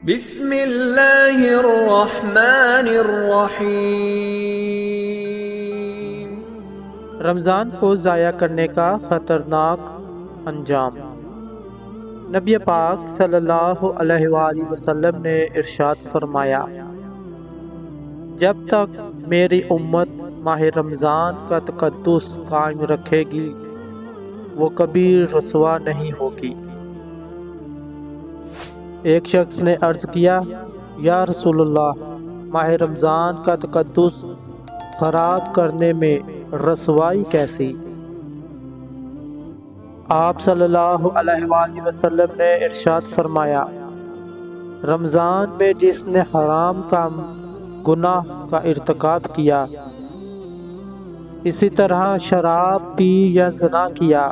بسم اللہ الرحمن الرحیم۔ رمضان کو ضائع کرنے کا خطرناک انجام۔ نبی پاک صلی اللہ علیہ وآلہ وسلم نے ارشاد فرمایا، جب تک میری امت ماہ رمضان کا تقدس قائم رکھے گی وہ کبھی رسوا نہیں ہوگی۔ ایک شخص نے عرض کیا، یا رسول اللہ، ماہ رمضان کا تقدس خراب کرنے میں رسوائی کیسی؟ آپ صلی اللہ علیہ وآلہ وسلم نے ارشاد فرمایا، رمضان میں جس نے حرام کام گناہ کا ارتکاب کیا، اسی طرح شراب پی یا زنا کیا،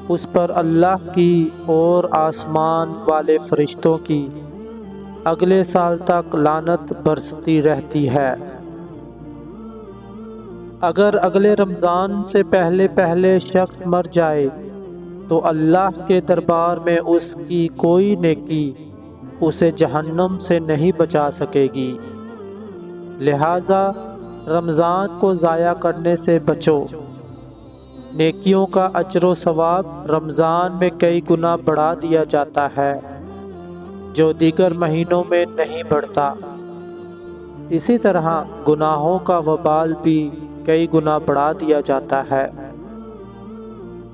اس پر اللہ کی اور آسمان والے فرشتوں کی اگلے سال تک لعنت برستی رہتی ہے۔ اگر اگلے رمضان سے پہلے شخص مر جائے تو اللہ کے دربار میں اس کی کوئی نیکی اسے جہنم سے نہیں بچا سکے گی، لہٰذا رمضان کو ضائع کرنے سے بچو۔ نیکیوں کا اجر و ثواب رمضان میں کئی گنا بڑھا دیا جاتا ہے جو دیگر مہینوں میں نہیں بڑھتا۔ اسی طرح گناہوں کا وبال بھی کئی گنا بڑھا دیا جاتا ہے۔